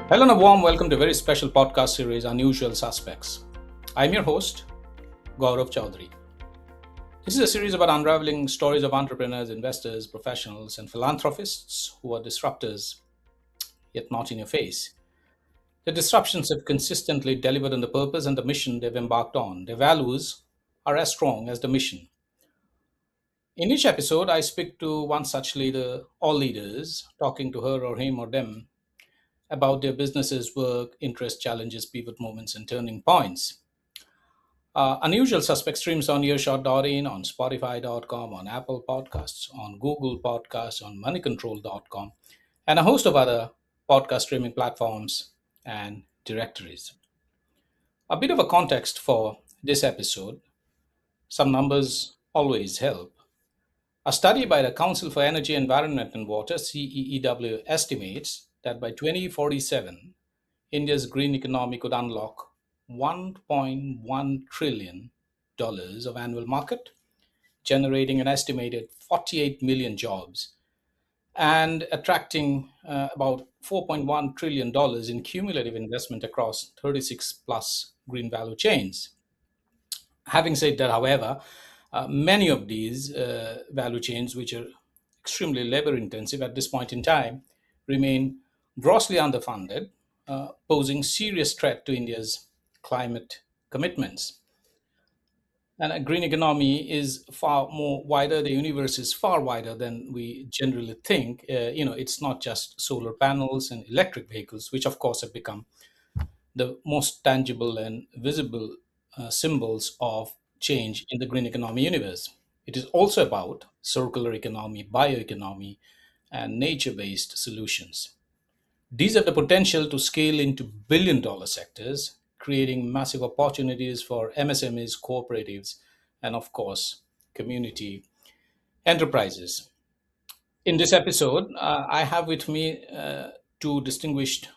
Hello and a warm welcome to a very special podcast series, Unusual Suspects. I'm your host, Gaurav Choudhury. This is a series about unraveling stories of entrepreneurs, investors, professionals, and philanthropists who are disruptors, yet not in your face. The disruptions have consistently delivered on the purpose and the mission they've embarked on. Their values are as strong as the mission. In each episode, I speak to one such leader or leaders, talking to her or him or them about their businesses, work, interests, challenges, pivot moments, and turning points. Unusual Suspect streams on Earshot.in, on Spotify.com, on Apple Podcasts, on Google Podcasts, on moneycontrol.com, and a host of other podcast streaming platforms and directories. A bit of a context for this episode, some numbers always help. A study by the Council for Energy, Environment and Water, CEEW, estimates that by 2047, India's green economy could unlock $1.1 trillion of annual market, generating an estimated 48 million jobs and attracting about $4.1 trillion in cumulative investment across 36 plus green value chains. Having said that, however, many of these value chains, which are extremely labor intensive at this point in time, remain grossly underfunded, posing serious threat to India's climate commitments. And a green economy is far more wider. The universe is far wider than we generally think. It's not just solar panels and electric vehicles, which of course have become the most tangible and visible symbols of change in the green economy universe. It is also about circular economy, bioeconomy, and nature based solutions. These have the potential to scale into billion-dollar sectors, creating massive opportunities for MSMEs, cooperatives, and of course, community enterprises. In this episode, I have with me two distinguished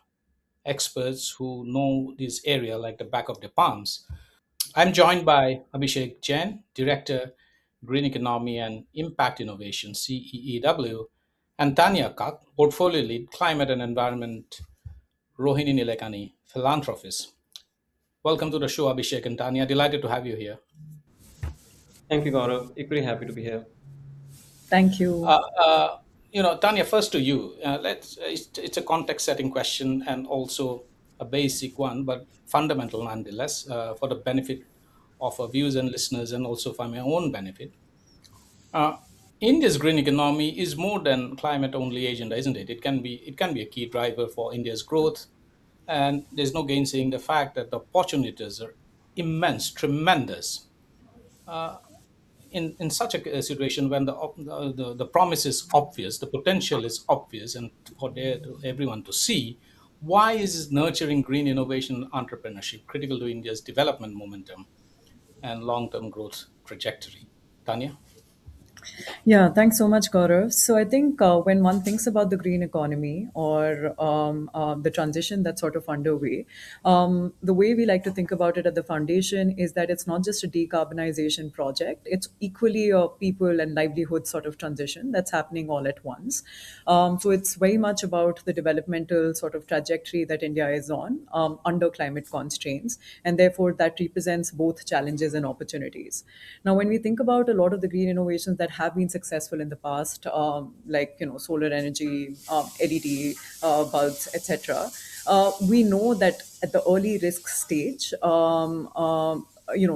experts who know this area like the back of their palms. I'm joined by Abhishek Jain, Director, Green Economy and Impact Innovation, CEEW, and Tanya Kak, Portfolio Lead, Climate and Environment, Rohini Nilekani Philanthropies. Welcome to the show, Abhishek and Tanya. Delighted to have you here. Thank you, Gaurav. Equally happy to be here. Thank you. Uh, uh, Tanya, first to you. It's a context setting question and also a basic one, but fundamental nonetheless, for the benefit of our viewers and listeners, and also for my own benefit. Uh, India's green economy is more than climate only agenda, isn't it? It can be a key driver for India's growth, and there's no gainsaying the fact that the opportunities are immense, tremendous. In such a situation when the promise is obvious, the potential is obvious, and for everyone to see, why is nurturing green innovation and entrepreneurship critical to India's development momentum and long-term growth trajectory? Tanya? Yeah, thanks so much, Gaurav. So I think when one thinks about the green economy or the transition that's sort of underway, the way we like to think about it at the foundation is that it's not just a decarbonization project, it's equally a people and livelihood sort of transition that's happening all at once. So it's very much about the developmental sort of trajectory that India is on under climate constraints, and therefore that represents both challenges and opportunities. Now, when we think about a lot of the green innovations that have been successful in the past, like solar energy, LED bulbs, etc., we know that at the early risk stage,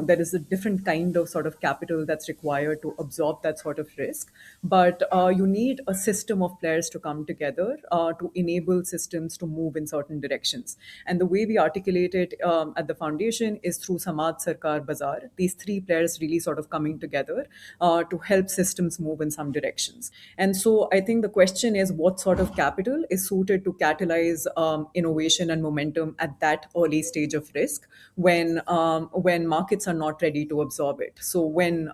there is a different kind of sort of capital that's required to absorb that sort of risk, but you need a system of players to come together to enable systems to move in certain directions. And the way we articulate it at the foundation is through Samaj Sarkar Bazaar, these three players really sort of coming together to help systems move in some directions. And so I think the question is, what sort of capital is suited to catalyze innovation and momentum at that early stage of risk when markets are not ready to absorb it. So when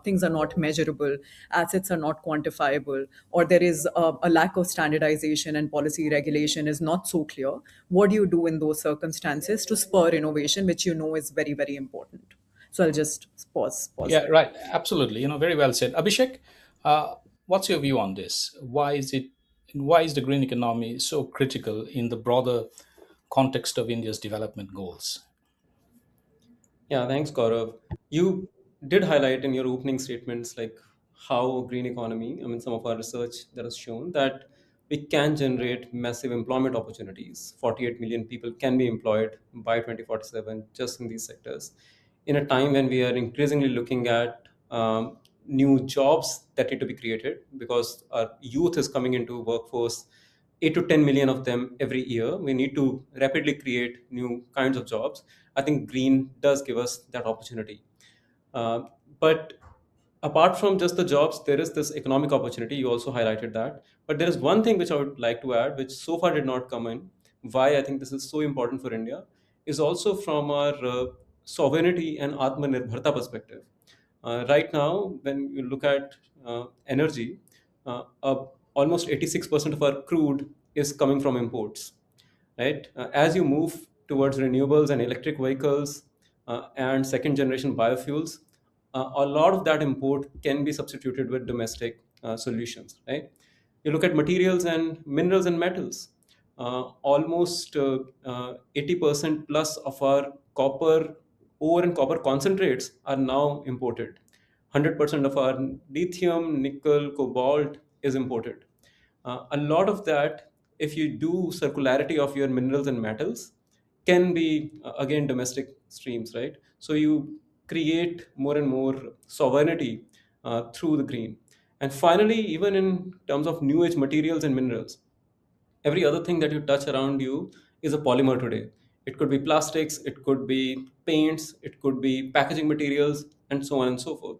things are not measurable, assets are not quantifiable, or there is a lack of standardization and policy regulation is not so clear, what do you do in those circumstances to spur innovation, which is very, very important? So I'll just pause Yeah, there. right. Absolutely. Very well said. Abhishek, uh, what's your view on this? Why is it why is the green economy so critical in the broader context of India's development goals? Yeah, thanks, Gaurav. You did highlight in your opening statements like how green economy, I mean, some of our research that has shown that we can generate massive employment opportunities. 48 million people can be employed by 2047 just in these sectors. In a time when we are increasingly looking at new jobs that need to be created because our youth is coming into workforce, 8 to 10 million of them every year. We need to rapidly create new kinds of jobs. I think green does give us that opportunity. But apart from just the jobs, there is this economic opportunity. You also highlighted that. But there is one thing which I would like to add, which so far did not come in. Why I think this is so important for India is also from our sovereignty and Atmanirbharta perspective. Right now, when you look at energy, almost 86% of our crude is coming from imports, right? As you move towards renewables and electric vehicles and second generation biofuels, a lot of that import can be substituted with domestic solutions, right? You look at materials and minerals and metals. Almost 80% plus of our copper ore and copper concentrates are now imported. 100% of our lithium, nickel, cobalt is imported. A lot of that, if you do circularity of your minerals and metals, can be again domestic streams, right? So you create more and more sovereignty through the green. And finally, even in terms of new age materials and minerals, every other thing that you touch around you is a polymer today. It could be plastics, it could be paints, it could be packaging materials, and so on and so forth.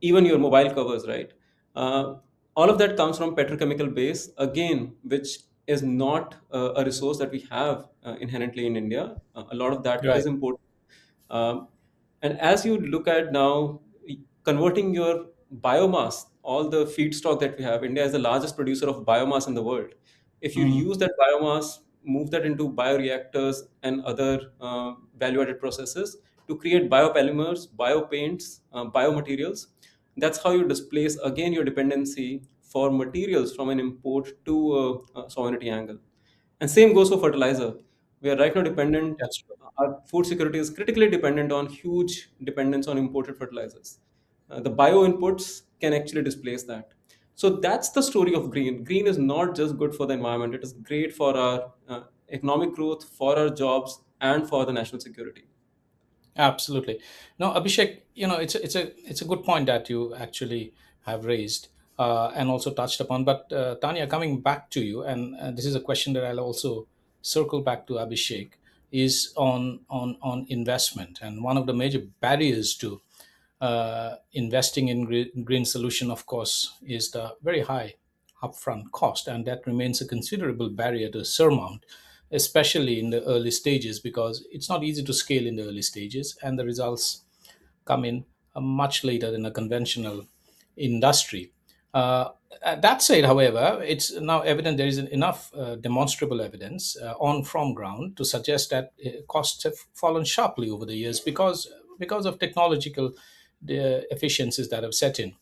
Even your mobile covers, right? Uh, all of that comes from petrochemical base, again, which is not a resource that we have inherently in India. A lot of that is Right. imported. Um, and as you look at now, converting your biomass, all the feedstock that we have, India is the largest producer of biomass in the world. If you Mhm. use that biomass, move that into bioreactors and other value-added processes to create biopolymers, biopaints, biomaterials, that's how you displace again your dependency for materials from an import to a sovereignty angle. And same goes for fertilizer. We are right now dependent, That's true. our food security is critically dependent on huge dependence on imported fertilizers. The bio inputs can actually displace that. So that's the story of green. Green is not just good for the environment, it is great for our economic growth, for our jobs, and for the national security. Absolutely. No, Abhishek, it's a good point that you actually have raised and also touched upon. But Tanya, coming back to you, and this is a question that I'll also circle back to Abhishek, is on investment. And one of the major barriers to investing in green solution, of course, is the very high upfront cost, and that remains a considerable barrier to surmount, especially in the early stages, because it's not easy to scale in the early stages, and the results come in much later than a conventional industry. Uh, that said, however, it's now evident there is enough demonstrable evidence on from ground to suggest that costs have fallen sharply over the years because of technological efficiencies that have set in.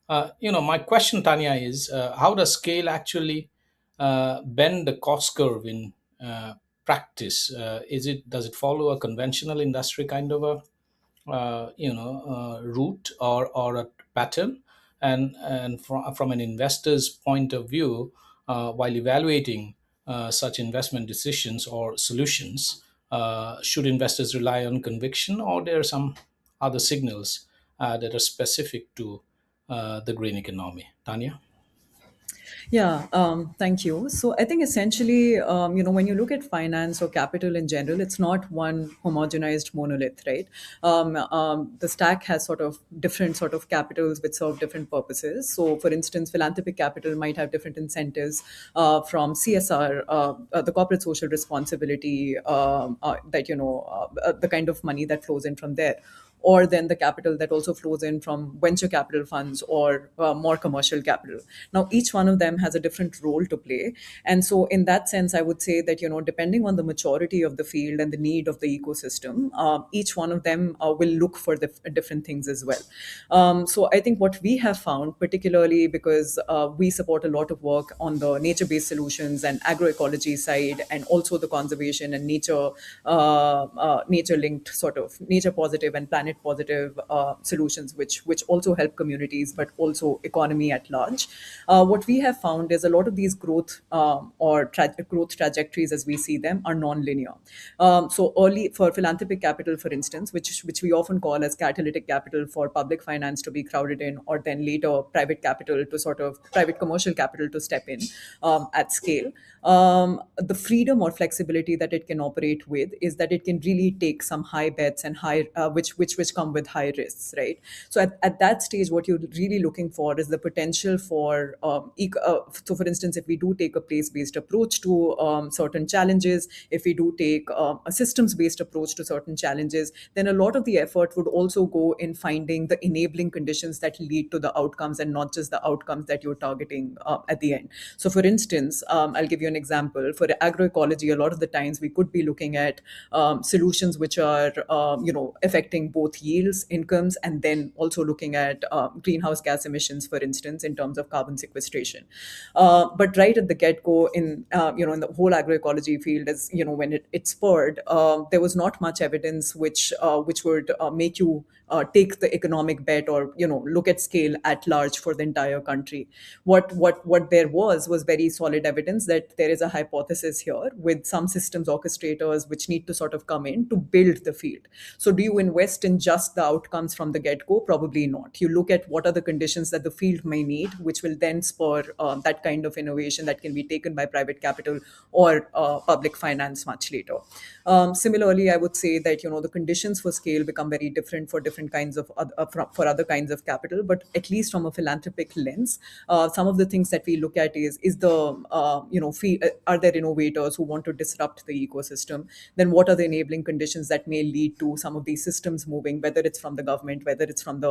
My question, Tanya, is how does scale actually bend the cost curve in practice? Does it follow a conventional industry kind of a route or a pattern? And from an investor's point of view, while evaluating such investment decisions or solutions, should investors rely on conviction, or there are some other signals that are specific to the green economy? Tanya? Yeah, thank you. So I think essentially, when you look at finance or capital in general, it's not one homogenized monolith, right? The stack has sort of different sort of capitals which serve different purposes. So, for instance, philanthropic capital might have different incentives from CSR, the corporate social responsibility, the kind of money that flows in from there. or then the capital that also flows in from venture capital funds or more commercial capital. Now, each one of them has a different role to play. And so, in that sense, I would say that, depending on the maturity of the field and the need of the ecosystem, each one of them will look for the different things as well. So, I think what we have found, particularly because we support a lot of work on the nature based solutions and agroecology side, and also the conservation and nature linked, sort of nature positive and planet positive solutions, which also help communities but also economy at large. What we have found is a lot of these growth trajectories as we see them are non-linear. So early for philanthropic capital, for instance, which we often call as catalytic capital for public finance to be crowded in, or then later private capital to sort of private commercial capital to step in at scale. The freedom or flexibility that it can operate with is that it can really take some high bets and high which come with high risks, right? So at that stage, what you're really looking for is the potential for so for instance, if we do take a place based approach to certain challenges, if we do take a systems based approach to certain challenges, then a lot of the effort would also go in finding the enabling conditions that lead to the outcomes, and not just the outcomes that you're targeting at the end. So for instance, I'll give you an example. For agroecology, a lot of the times we could be looking at solutions which are affecting both yields, incomes, and then also looking at greenhouse gas emissions, for instance, in terms of carbon sequestration. But right at the get-go, in the whole agroecology field, as when it spurred, there was not much evidence which would make you take the economic bet, or look at scale at large for the entire country. What there was very solid evidence that there is a hypothesis here with some systems orchestrators which need to sort of come in to build the field. So do you invest in just the outcomes from the get-go? Probably not. You look at what are the conditions that the field may need, which will then spur that kind of innovation that can be taken by private capital or public finance much later. Similarly, I would say that the conditions for scale become very different for different kinds of for other kinds of capital. But at least from a philanthropic lens, some of the things that we look at is the are there innovators who want to disrupt the ecosystem? Then what are the enabling conditions that may lead to some of these systems moving, whether it's from the government, whether it's from the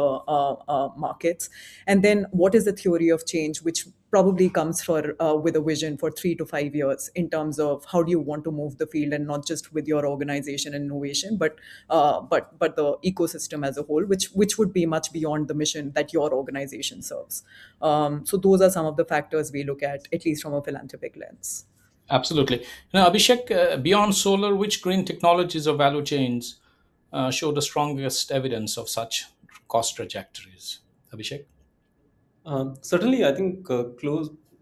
markets? And then what is the theory of change, which probably comes for with a vision for 3 to 5 years in terms of how do you want to move the field, and not just with your organization and innovation, but the ecosystem as a whole, which would be much beyond the mission that your organization serves. So those are some of the factors we look at least from a philanthropic lens. Absolutely. Now, Abhishek, beyond solar, which green technologies or value chains show the strongest evidence of such cost trajectories? Abhishek? Certainly, I think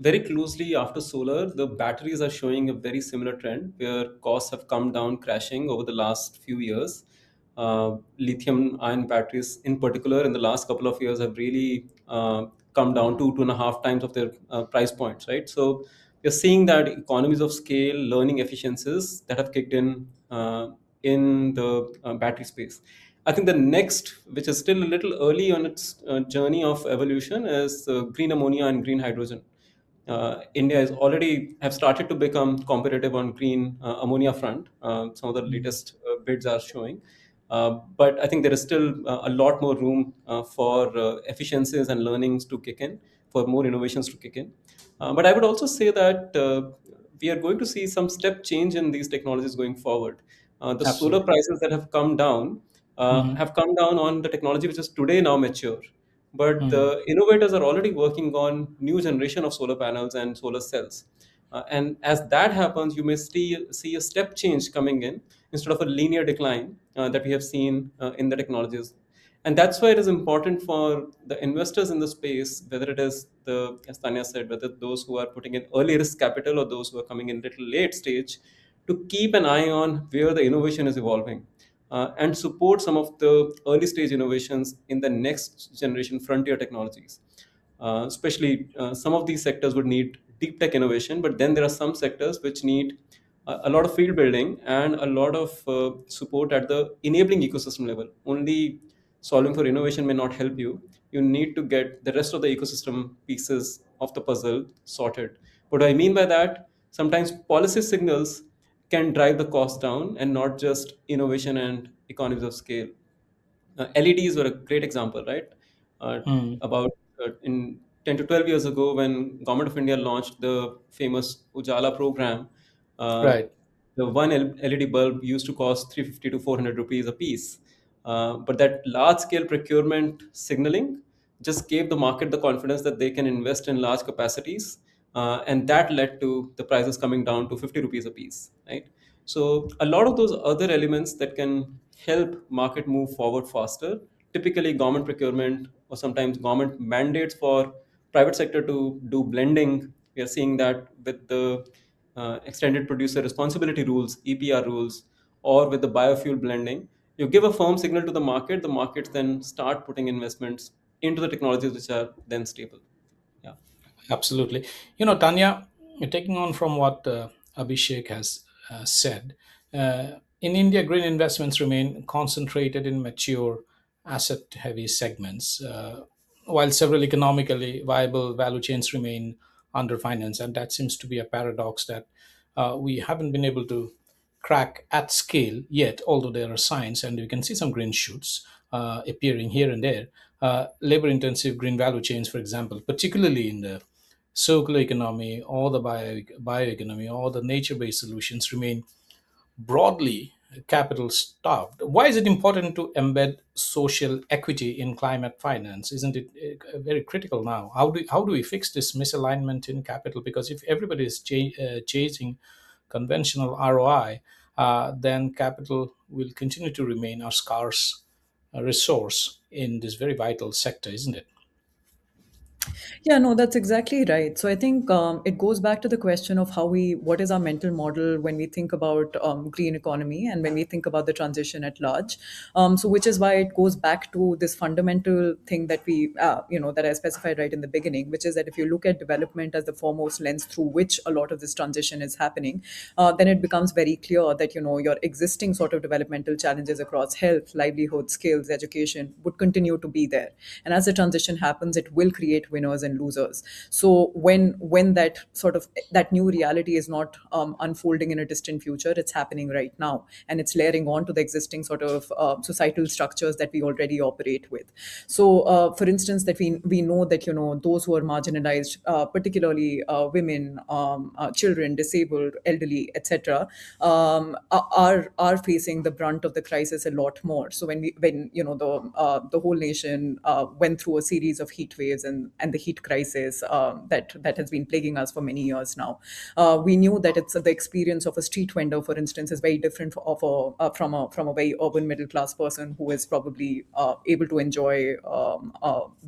very closely after solar, the batteries are showing a very similar trend where costs have come down crashing over the last few years. Lithium ion batteries, in particular, in the last couple of years, have really come down to 2.5 times of their price points, right? So you're seeing that economies of scale, learning efficiencies that have kicked in the battery space. I think the next, which is still a little early on its journey of evolution, is green ammonia and green hydrogen. India is already have started to become competitive on green ammonia front. Some of the latest bids are showing, but I think there is still a lot more room for efficiencies and learnings to kick in, for more innovations to kick in. But I would also say that we are going to see some step change in these technologies going forward. The solar Absolutely. prices that have come down on the technology which is today now mature. But the innovators are already working on new generation of solar panels and solar cells. And as that happens, you may see a step change coming in instead of a linear decline that we have seen in the technologies. And that's why it is important for the investors in the space, whether it is as Tanya said, whether those who are putting in early risk capital or those who are coming in little late stage, to keep an eye on where the innovation is evolving and support some of the early stage innovations in the next generation frontier technologies. Especially some of these sectors would need deep tech innovation, but then there are some sectors which need a lot of field building and a lot of support at the enabling ecosystem level. Only solving for innovation may not help you. You need to get the rest of the ecosystem pieces of the puzzle sorted. What do I mean by that? Sometimes policy signals can drive the cost down and not just innovation and economies of scale. LEDs were a great example, right? Uh, Mm. about in 10 to 12 years ago, when Government of India launched the famous Ujala program, uh, Right. the one LED bulb used to cost 350 to 400 rupees a piece. But that large scale procurement signaling just gave the market the confidence that they can invest in large capacities. And that led to the prices coming down to 50 rupees a piece, right? So a lot of those other elements that can help market move forward faster, typically government procurement or sometimes government mandates for private sector to do blending. We are seeing that with the extended producer responsibility rules, EPR rules, or with the biofuel blending. You give a firm signal to the markets then start putting investments into the technologies which are then stable. Yeah. Absolutely. Tanya, taking on from what Abhishek has said, in India, green investments remain concentrated in mature, asset heavy segments, while several economically viable value chains remain underfinanced. And that seems to be a paradox that we haven't been able to crack at scale yet, although there are signs, and you can see some green shoots appearing here and there. Labor intensive green value chains, for example, particularly in the circular economy or the bioeconomy or the nature based solutions, remain broadly capital starved. Why is it important to embed social equity in climate finance? Isn't it very critical now? How do we fix this misalignment in capital? Because if everybody is chasing conventional ROI, then capital will continue to remain a scarce resource in this very vital sector, isn't it? Yeah, no, that's exactly right. So I think it goes back to the question of what is our mental model when we think about green economy and when we think about the transition at large. So which is why it goes back to this fundamental thing that that I specified right in the beginning, which is that if you look at development as the foremost lens through which a lot of this transition is happening, then it becomes very clear that, your existing sort of developmental challenges across health, livelihood, skills, education would continue to be there. And as the transition happens, it will create winners and losers. So when that new reality is not unfolding in a distant future, it's happening right now, and it's layering on to the existing sort of societal structures that we already operate with. So for instance, that we know that, those who are marginalized, particularly women, children, disabled, elderly, etc., are facing the brunt of the crisis a lot more. So when the whole nation went through a series of heat waves and the heat crisis that has been plaguing us for many years now, we knew that it's the experience of a street vendor, for instance, is very different from a very urban middle class person who is probably able to enjoy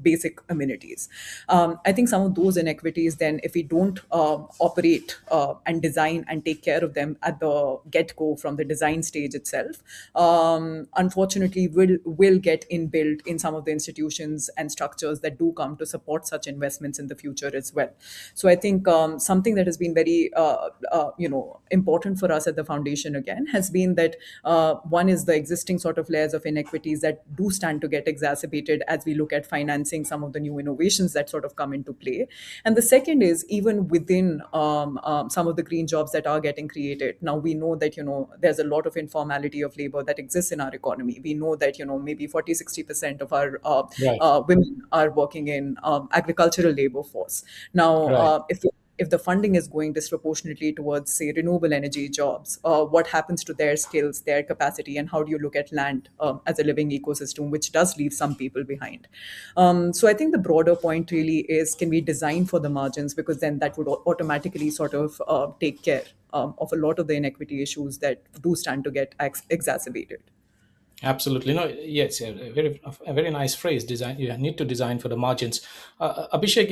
basic amenities. I think some of those inequities, then, if we don't operate and design and take care of them at the get go from the design stage itself, unfortunately, will get inbuilt in some of the institutions and structures that do come to support such investments in the future as well. So I think something that has been very important for us at the foundation again has been that one is the existing sort of layers of inequities that do stand to get exacerbated as we look at financing some of the new innovations that sort of come into play. And the second is, even within some of the green jobs that are getting created now, we know that there's a lot of informality of labor that exists in our economy. We know that maybe 40-60% of our Right. women are working in agricultural labor force. Now, Right. if the funding is going disproportionately towards, say, renewable energy jobs, what happens to their skills, their capacity, and how do you look at land as a living ecosystem, which does leave some people behind? So I think the broader point really is, can we design for the margins? Because then that would automatically sort of take care of a lot of the inequity issues that do stand to get exacerbated. Absolutely. No, yes, a very nice phrase. Design. You need to design for the margins. Abhishek,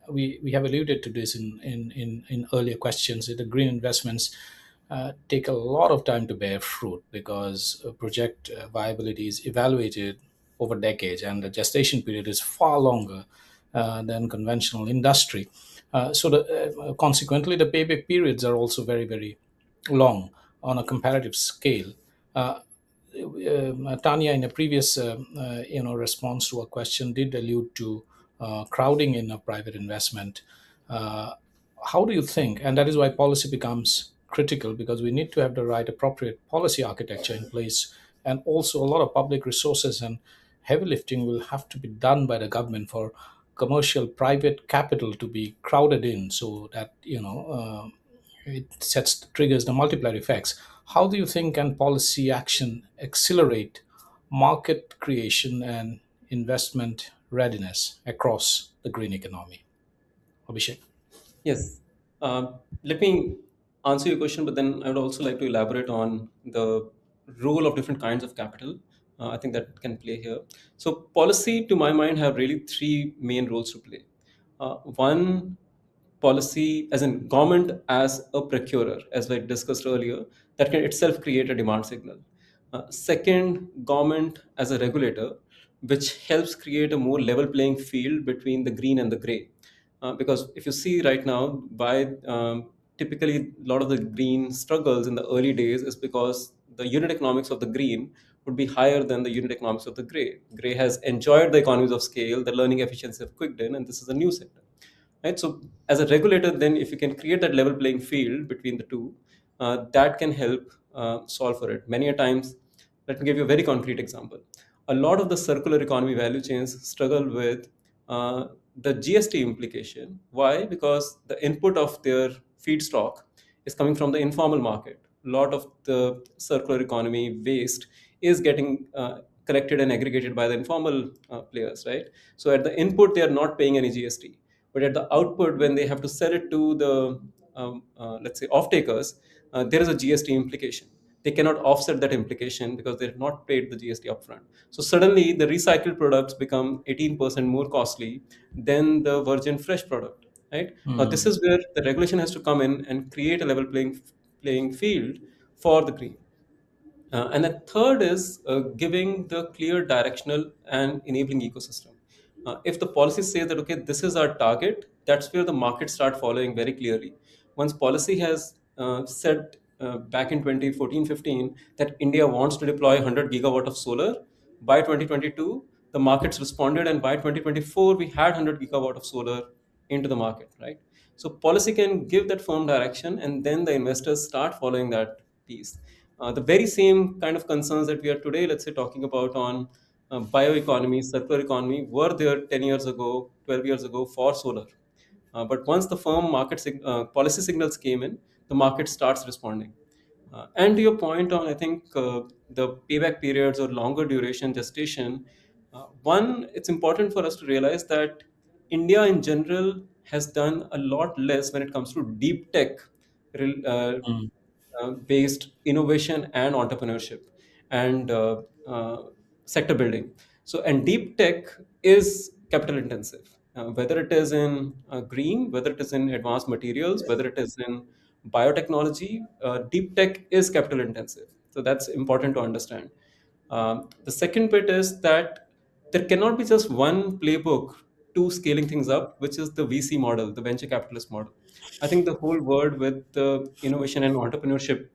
we have alluded to this in earlier questions. The green investments take a lot of time to bear fruit because project viability is evaluated over decades, and the gestation period is far longer than conventional industry. Consequently, the payback periods are also very, very long on a comparative scale. Uh, Tanya, in a previous response to a question, did allude to crowding in a private investment. Uh, how do you think? And that is why policy becomes critical, because we need to have the right appropriate policy architecture in place And also, a lot of public resources and heavy lifting will have to be done by the government for commercial private capital to be crowded in, so that it sets triggers the multiplier effects. How do you think can policy action accelerate market creation and investment readiness across the green economy? Abhishek. Yes. Let me answer your question, but then I would also like to elaborate on the role of different kinds of capital. I think that can play here. So, policy, to my mind, have really three main roles to play. One, policy as in government as a procurer, as I discussed earlier, that can itself create a demand signal. Second, government as a regulator, which helps create a more level playing field between the green and the gray. Because if you see right now, by typically a lot of the green struggles in the early days is because the unit economics of the green would be higher than the unit economics of the gray. Gray has enjoyed the economies of scale, the learning efficiency have quicked in, and this is a new sector, right? So as a regulator, then if you can create that level playing field between the two, that can help solve for it many a times. Let me give you a very concrete example. A lot of the circular economy value chains struggle with uh, the GST implication. Why? Because the input of their feedstock is coming from the informal market. A lot of the circular economy waste is getting collected and aggregated by the informal players, right? So at the input, they are not paying any GST, but at the output, when they have to sell it to the let's say off takers, there is a GST implication. They cannot offset that implication because they have not paid the GST upfront. So suddenly, the recycled products become 18% more costly than the virgin fresh product. Right now, this Mm. is where the regulation has to come in and create a level playing field for the green. And the third is giving the clear directional and enabling ecosystem. If the policy says that, okay, this is our target, that's where the market start following very clearly. Once policy has said back in 2014-15 that India wants to deploy 100 gigawatt of solar by 2022, the markets responded, and by 2024 we had 100 gigawatt of solar into the market, right? So policy can give that firm direction, and then the investors start following that piece. The very same kind of concerns that we are today, let's say, talking about on bioeconomy, circular economy, were there 10 years ago, 12 years ago for solar. But once the firm policy signals came in, the market starts responding. And to your point on, I think, the payback periods or longer duration gestation, one, it's important for us to realize that India in general has done a lot less when it comes to deep tech Mm. based innovation and entrepreneurship and sector building. So, and deep tech is capital intensive, whether it is in green, whether it is in advanced materials, whether it is in biotechnology. Deep tech is capital intensive. So, that's important to understand. The second bit is that there cannot be just one playbook to scaling things up, which is the VC model, the venture capitalist model. I think the whole world with the innovation and entrepreneurship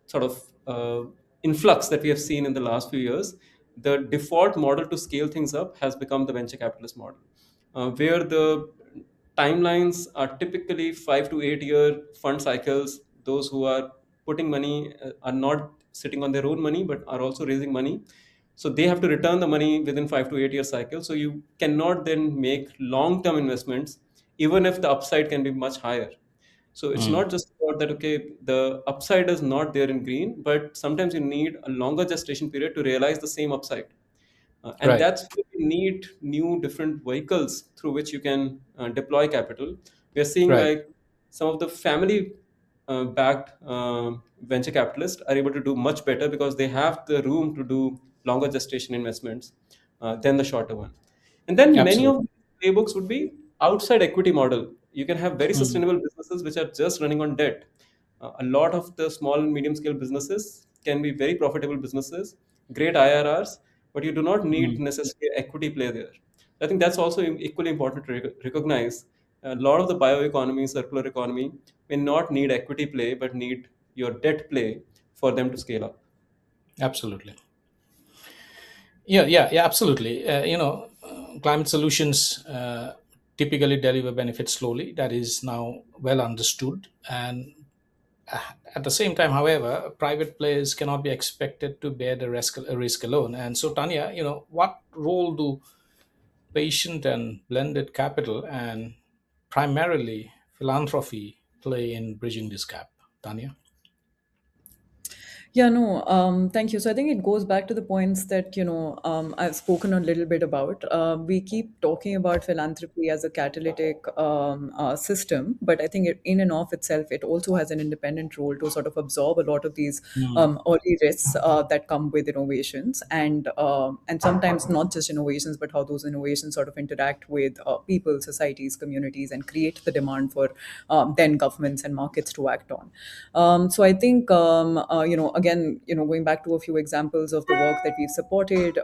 sort of influx that we have seen in the last few years, the default model to scale things up has become the venture capitalist model, where the timelines are typically 5 to 8 year fund cycles. Those who are putting money are not sitting on their own money, but are also raising money. So they have to return the money within 5 to 8 year cycle. So you cannot then make long term investments, even if the upside can be much higher. So it's Mm. not just about that, okay, the upside is not there in green, but sometimes you need a longer gestation period to realize the same upside. And Right. that's where you need new different vehicles through which you can deploy capital. We are seeing Right. like some of the family backed venture capitalists are able to do much better because they have the room to do longer gestation investments than the shorter one. And then many of Absolutely. the playbooks would be outside equity model. You can have very Mm. sustainable businesses which are just running on debt. A lot of the small and medium scale businesses can be very profitable businesses, great IRRs, but you do not need Mm. necessarily equity play there. I think that's also equally important to recognize. A lot of the bioeconomy, circular economy may not need equity play, but need your debt play for them to scale up. Absolutely. Yeah, absolutely. Climate solutions typically deliver benefits slowly. That is now well understood. And At the same time, however, private players cannot be expected to bear the risk alone. And so, Tanya, what role do patient and blended capital and primarily philanthropy play in bridging this gap? Tanya? Yeah, no, thank you. So I think it goes back to the points that, I've spoken a little bit about. We keep talking about philanthropy as a catalytic system, but I think in and of itself, it also has an independent role to sort of absorb a lot of these Mm, early risks that come with innovations, and sometimes not just innovations, but how those innovations sort of interact with people, societies, communities, and create the demand for then governments and markets to act on. So I think, again, going back to a few examples of the work that we've supported,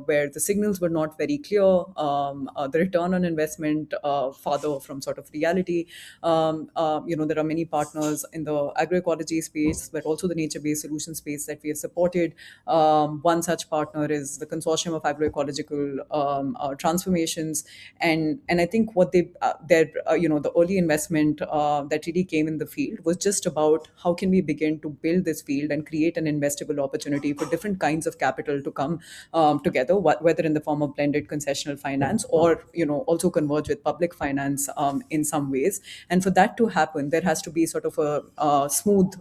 where the signals were not very clear, the return on investment farther from sort of reality. There are many partners in the agroecology space, but also the nature-based solution space that we have supported. One such partner is the Consortium of Agroecological Transformations, and I think what the early investment that really came in the field was just about how can we begin to build this field and create an investable opportunity for different kinds of capital to come together, whether in the form of blended concessional finance or also converge with public finance in some ways. And for that to happen, there has to be sort of a smooth,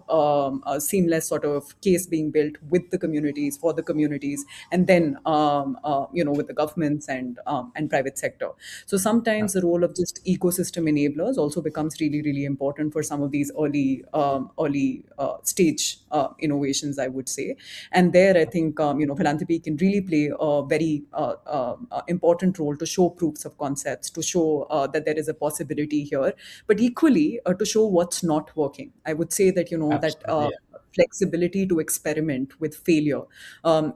seamless sort of case being built with the communities, for the communities, and then with the governments and private sector. So sometimes the role of just ecosystem enablers also becomes really, really important for some of these early stage innovations, I would say. And there, I think philanthropy can really play a very important role to show proofs of concepts, to show that there is a possibility here, but equally to show what's not working. I would say that that. absolutely. Flexibility to experiment with failure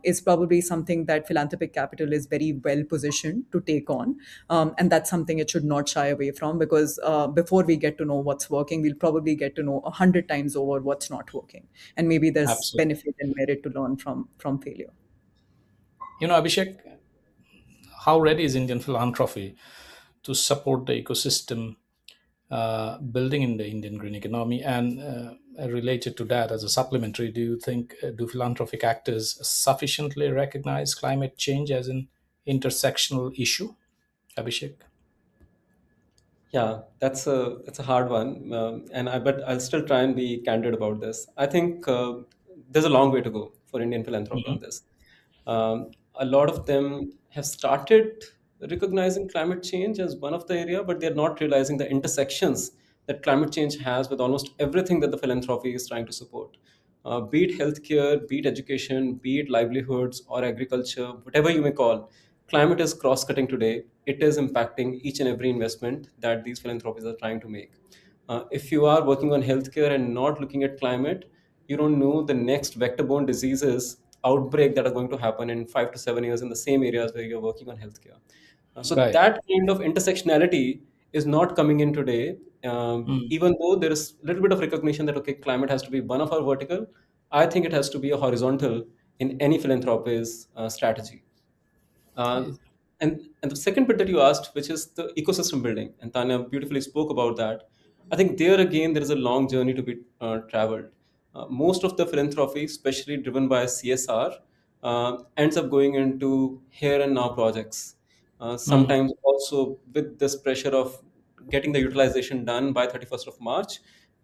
is probably something that philanthropic capital is very well positioned to take on. And that's something it should not shy away from, because before we get to know what's working, we'll probably get to know 100 times over what's not working. And maybe there's Absolutely. benefit and merit to learn from failure. Abhishek, how ready is Indian philanthropy to support the ecosystem building in the Indian green economy? And related to that, as a supplementary, do you think do philanthropic actors sufficiently recognize climate change as an intersectional issue? Abhishek? Yeah, that's a hard one, but I'll still try and be candid about this. I think there's a long way to go for Indian philanthropy on Mhm. this. A lot of them have started recognizing climate change as one of the area, but they're not realizing the intersections that climate change has with almost everything that the philanthropy is trying to support. Be it healthcare, be it education, be it livelihoods or agriculture, whatever you may call, climate is cross-cutting today. It is impacting each and every investment that these philanthropies are trying to make. If you are working on healthcare and not looking at climate, you don't know the next vector-borne diseases outbreak that are going to happen in 5 to 7 years in the same areas where you're working on healthcare. So Right. that kind of intersectionality is not coming in today. Mm. Even though there is a little bit of recognition that okay, climate has to be one of our vertical, I think it has to be a horizontal in any philanthropy's strategy. Uh, and the second bit that you asked, which is the ecosystem building, and Tanya beautifully spoke about that. I think there again there is a long journey to be traveled. Most of the philanthropy, especially driven by CSR, ends up going into here and now projects. Mm. Sometimes also with this pressure of getting the utilization done by 31st of March,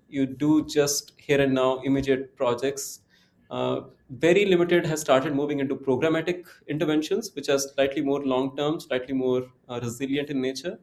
you do just here and now immediate projects. Very limited has started moving into programmatic interventions, which are slightly more long term, slightly more resilient in nature.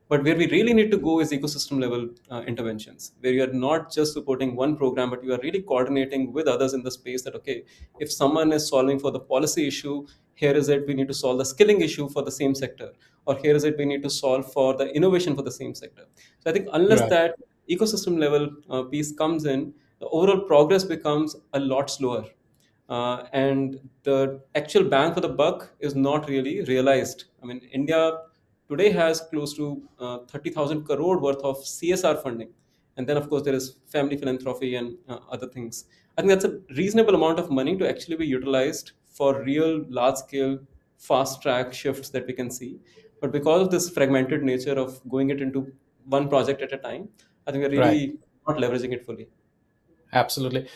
But where we really need to go is ecosystem level interventions, where you are not just supporting one program, but you are really coordinating with others in the space that, okay, if someone is solving for the policy issue, here is it, we need to solve the skilling issue for the same sector, or here is it, we need to solve for the innovation for the same sector. So I think unless Right. that ecosystem level piece comes in, the overall progress becomes a lot slower, and the actual bang for the buck is not really realized. I mean, India today has close to 30,000 crore worth of CSR funding, and then of course there is family philanthropy and other things. I think that's a reasonable amount of money to actually be utilized for real large scale fast track shifts that we can see. But because of this fragmented nature of going it into one project at a time, I think we're Right. really not leveraging it fully. Absolutely.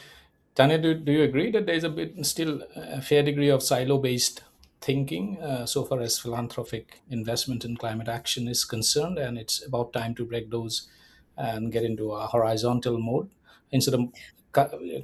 Tanya, do you agree that there's a bit still a fair degree of silo-based thinking so far as philanthropic investment in climate action is concerned, and it's about time to break those and get into a horizontal mode instead of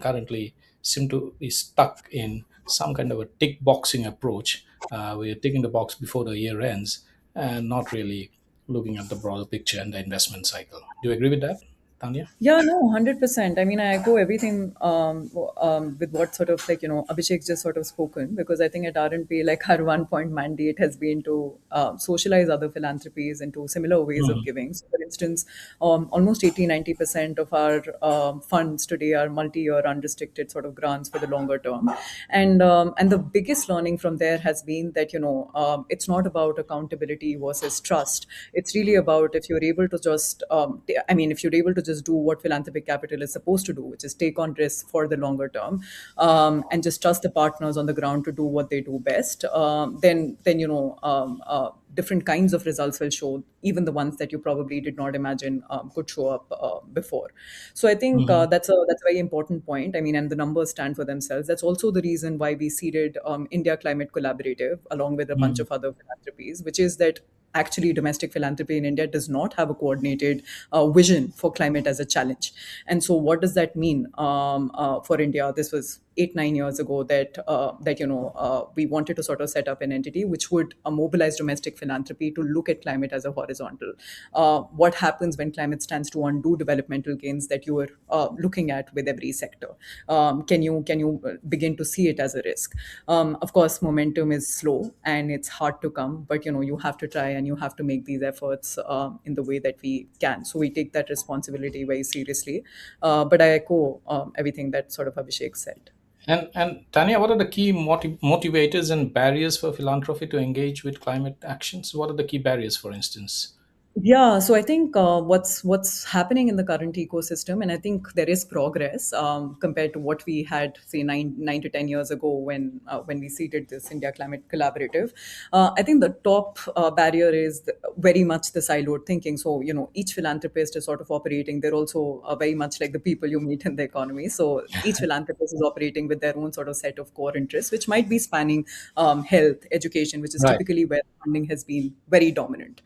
currently seem to be stuck in some kind of a tick boxing approach. We're ticking the box before the year ends and not really looking at the broader picture and the investment cycle. Do you agree with that, Tanya? Yeah, no, 100%. I mean, I echo everything with what sort of like, Abhishek just sort of spoken, because I think at R&P, like our one point mandate has been to socialize other philanthropies into similar ways of Mhm. giving. So, for instance, almost 80-90% of our funds today are multi-year unrestricted sort of grants for the longer term. And the biggest learning from there has been that, it's not about accountability versus trust. It's really about if you're able to just, if you're able to just do what philanthropic capital is supposed to do, which is take on risks for the longer term, and just trust the partners on the ground to do what they do best, then different kinds of results will show, even the ones that you probably did not imagine could show up before. So I think Mhm. that's a very important point. I mean, and the numbers stand for themselves. That's also the reason why we seeded India Climate Collaborative along with a bunch Mhm. of other philanthropies, which is that actually domestic philanthropy in India does not have a coordinated vision for climate as a challenge. And so what does that mean for India? This was 8-9 years ago that we wanted to sort of set up an entity which would mobilize domestic philanthropy to look at climate as a horizontal. What happens when climate stands to undo developmental gains that you are looking at with every sector? Can you begin to see it as a risk? Of course, momentum is slow and it's hard to come, but you have to try and you have to make these efforts in the way that we can. So we take that responsibility very seriously. But I echo everything that sort of Abhishek said. And Tanya, what are the key motivators and barriers for philanthropy to engage with climate actions? What are the key barriers, for instance? Yeah, so I think what's happening in the current ecosystem, and I think there is progress compared to what we had, say, 9 to 10 years ago when we seeded this India Climate Collaborative. I think the top barrier is very much the siloed thinking. So each philanthropist is sort of operating. They're also very much like the people you meet in the economy. So each philanthropist is operating with their own sort of set of core interests, which might be spanning health, education, which is Right. typically where funding has been very dominant.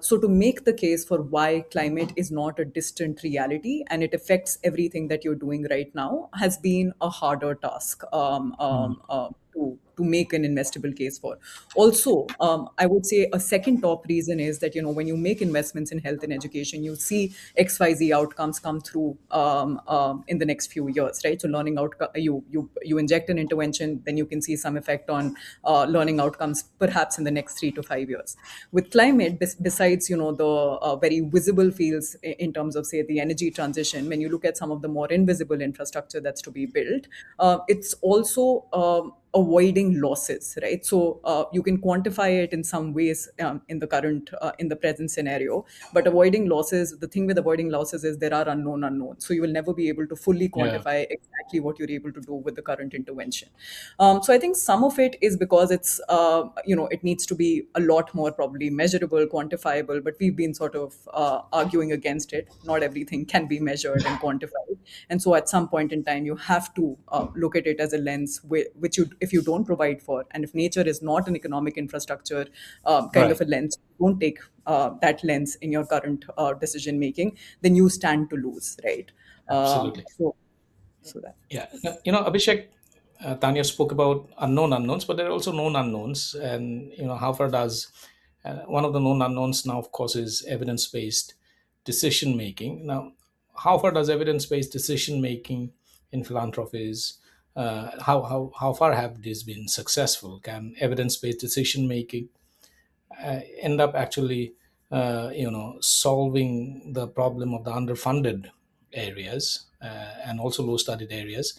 So, to make the case for why climate is not a distant reality and it affects everything that you're doing right now has been a harder task Mm. to make an investable case for. Also, I would say a second top reason is that when you make investments in health and education, you see XYZ outcomes come through in the next few years, right? So, learning outcome, you inject an intervention, then you can see some effect on learning outcomes, perhaps in the next 3 to 5 years. With climate, besides the very visible fields in terms of, say, the energy transition, when you look at some of the more invisible infrastructure that's to be built, it's also avoiding losses, right? So you can quantify it in some ways in the present scenario, but avoiding losses, the thing with avoiding losses is there are unknown unknowns, so you will never be able to fully Yeah. quantify exactly what you're able to do with the current intervention. So I think some of it is because it needs to be a lot more probably measurable, quantifiable, but we've been sort of arguing against it. Not everything can be measured and quantified, and so at some point in time you have to look at it as a lens which you, if you don't provide for, and if nature is not an economic infrastructure kind of Right. a lens, don't take that lens in your current decision making, then you stand to lose, right? Absolutely. So that. Yeah. Abhishek, Tanya spoke about unknown unknowns, but there are also known unknowns. And, how far does one of the known unknowns now, of course, is evidence based decision making. Now, how far does evidence based decision making in philanthropies? How far have these been successful? Can evidence based decision making end up actually solving the problem of the underfunded areas and also low studied areas,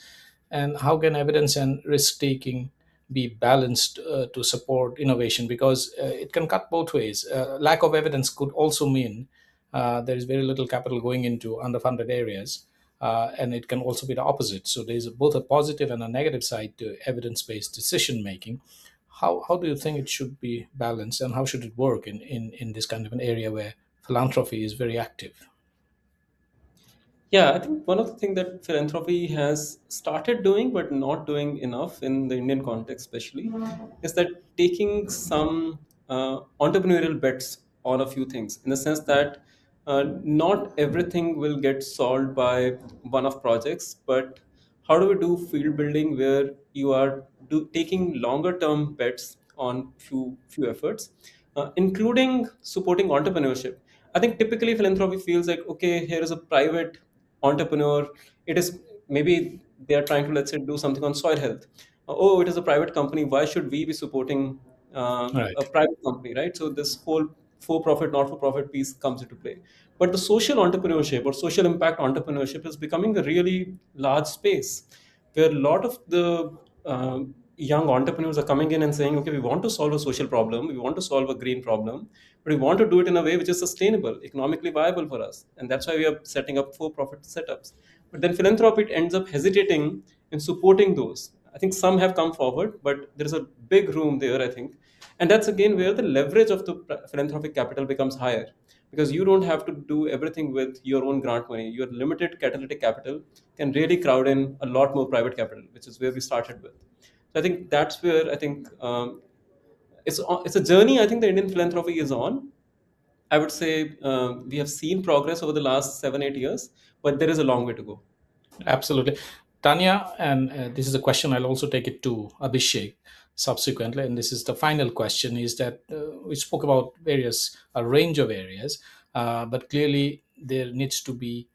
and how can evidence and risk taking be balanced to support innovation, because it can cut both ways. Lack of evidence could also mean there is very little capital going into underfunded areas, and it can also be the opposite. So there's both a positive and a negative side to evidence-based decision making. How do you think it should be balanced, and how should it work in this kind of an area where philanthropy is very active? Yeah, I think one of the things that philanthropy has started doing, but not doing enough in the Indian context, especially, is that taking some entrepreneurial bets on a few things, in the sense that not everything will get solved by one-off projects, but how do we do field building where you are taking longer-term bets on few efforts, including supporting entrepreneurship. I think typically philanthropy feels like, okay, here is a private entrepreneur. It is maybe they are trying to, let's say, do something on soil health. Oh, it is a private company, why should we be supporting a Right. private company, right? So this whole for profit not for profit piece comes into play. But the social entrepreneurship or social impact entrepreneurship is becoming a really large space where a lot of the young entrepreneurs are coming in and saying, okay, we want to solve a social problem, we want to solve a green problem, but we want to do it in a way which is sustainable, economically viable for us. And that's why we are setting up for profit setups. But then philanthropy ends up hesitating in supporting those. I think some have come forward, but there's a big room there, I think. And that's again where the leverage of the philanthropic capital becomes higher, because you don't have to do everything with your own grant money. Your limited catalytic capital can really crowd in a lot more private capital, which is where we started with. So I think that's where I think it's a journey I think the Indian philanthropy is on. I would say we have seen progress over the last 7 8 years, but there is a long way to go. Absolutely. Tanya, and this is a question I'll also take it to Abhishek subsequently. And this is the final question is that we spoke about a range of areas, but clearly there needs to be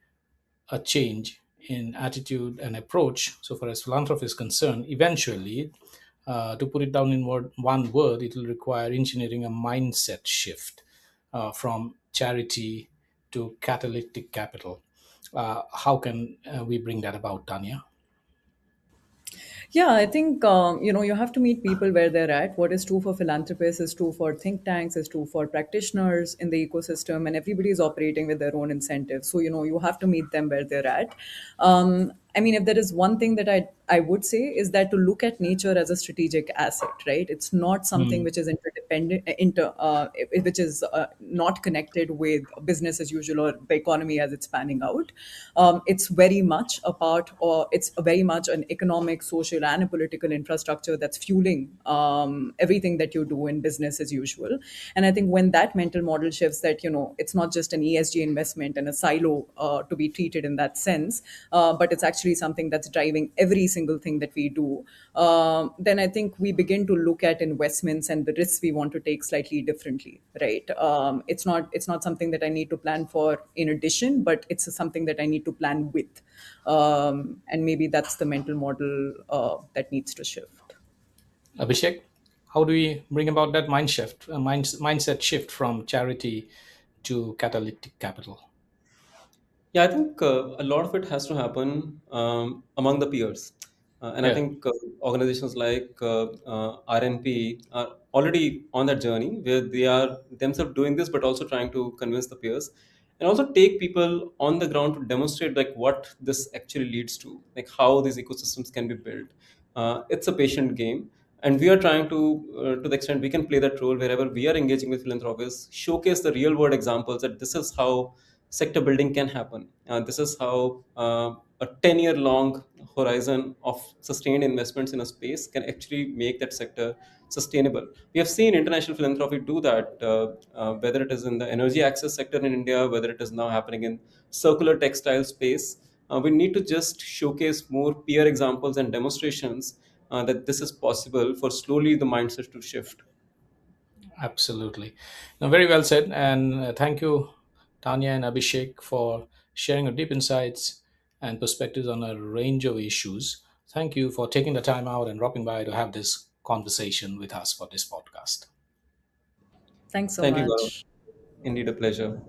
a change in attitude and approach. So far as philanthropy is concerned, eventually, to put it down in one word, it will require engineering a mindset shift from charity to catalytic capital. How can we bring that about, Tanya? Yeah, I think you have to meet people where they're at. What is true for philanthropists is true for think tanks, is true for practitioners in the ecosystem, and everybody is operating with their own incentives. So you have to meet them where they're at. I mean, if there is one thing that I would say is that to look at nature as a strategic asset, right? It's not something Hmm. which is interdependent, which is not connected with business as usual or the economy as it's panning out. It's very much a part, or it's very much an economic, social, and a political infrastructure that's fueling everything that you do in business as usual. And I think when that mental model shifts, that it's not just an ESG investment and a silo to be treated in that sense, but it's actually something that's driving every single thing that we do. Then I think we begin to look at investments and the risks we want to take slightly differently, right? It's not something that I need to plan for in addition, but it's something that I need to plan with, and maybe that's the mental model that needs to shift. Abhishek, how do we bring about that mindset shift from charity to catalytic capital? Yeah, I think a lot of it has to happen among the peers. And I Yeah, think organizations like RNP are already on that journey where they are themselves doing this, but also trying to convince the peers and also take people on the ground to demonstrate like what this actually leads to, like how these ecosystems can be built. It's a patient game. And we are trying to the extent we can play that role wherever we are engaging with philanthropists, showcase the real world examples that this is how sector building can happen. This is how a 10-year long horizon of sustained investments in a space can actually make that sector sustainable. We have seen international philanthropy do that, whether it is in the energy access sector in India, whether it is now happening in circular textile space. We need to just showcase more peer examples and demonstrations that this is possible for slowly the mindset to shift. absolutely. Now, very well said. And thank you, Tanya and Abhishek, for sharing your deep insights and perspectives on a range of issues. Thank you for taking the time out and dropping by to have this conversation with us for this podcast. Thanks so Thank you, Gaurav. much. Indeed, a pleasure.